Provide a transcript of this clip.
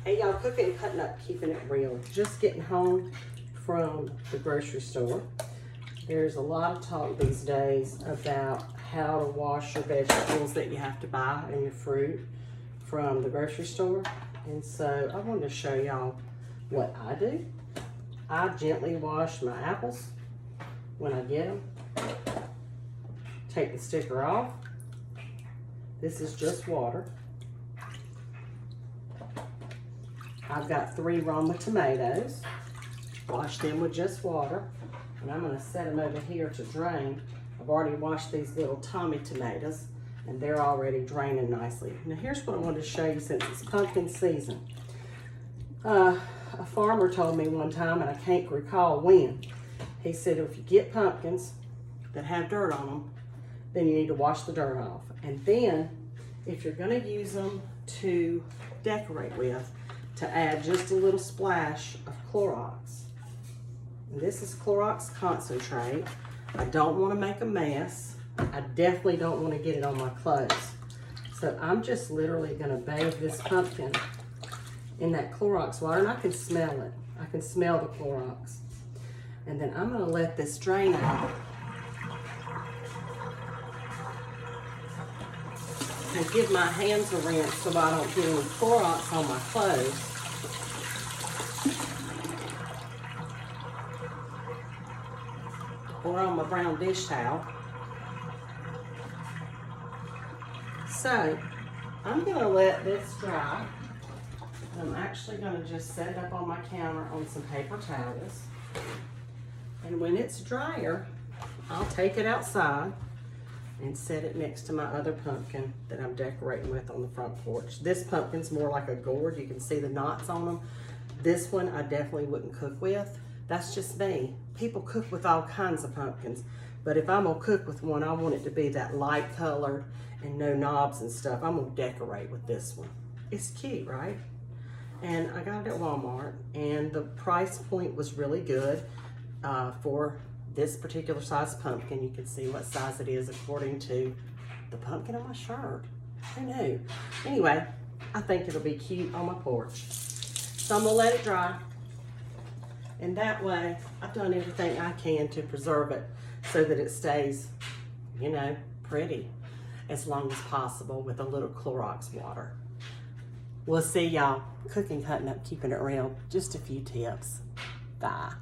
Hey y'all, cooking, cutting up, keeping it real. Just getting home from the grocery store. There's a lot of talk these days about how to wash your vegetables that you have to buy and your fruit from the grocery store. And so I wanted to show y'all what I do. I gently wash my apples when I get them. Take the sticker off. This is just water. I've got 3 Roma tomatoes. Wash them with just water. And I'm gonna set them over here to drain. I've already washed these little Tommy tomatoes and they're already draining nicely. Now here's what I wanted to show you since it's pumpkin season. A farmer told me one time, and I can't recall when, he said if you get pumpkins that have dirt on them, then you need to wash the dirt off. And then if you're gonna use them to decorate with, to add just a little splash of Clorox. And this is Clorox concentrate. I don't want to make a mess. I definitely don't want to get it on my clothes. So I'm just literally going to bathe this pumpkin in that Clorox water, and I can smell it. I can smell the Clorox. And then I'm going to let this drain out. And give my hands a rinse so I don't get any Clorox on my clothes. Or on my brown dish towel. So, I'm gonna let this dry. I'm actually gonna just set it up on my counter on some paper towels. And when it's drier, I'll take it outside and set it next to my other pumpkin that I'm decorating with on the front porch. This pumpkin's more like a gourd. You can see the knots on them. This one I definitely wouldn't cook with. That's just me. People cook with all kinds of pumpkins, but if I'm gonna cook with one, I want it to be that light colored and no knobs and stuff. I'm gonna decorate with this one. It's cute, right? And I got it at Walmart, and the price point was really good for this particular size pumpkin. You can see what size it is according to the pumpkin on my shirt. Who knew? Anyway, I think it'll be cute on my porch. So I'm gonna let it dry. And that way, I've done everything I can to preserve it so that it stays, you know, pretty as long as possible with a little Clorox water. We'll see y'all cooking, cutting up, keeping it real. Just a few tips. Bye.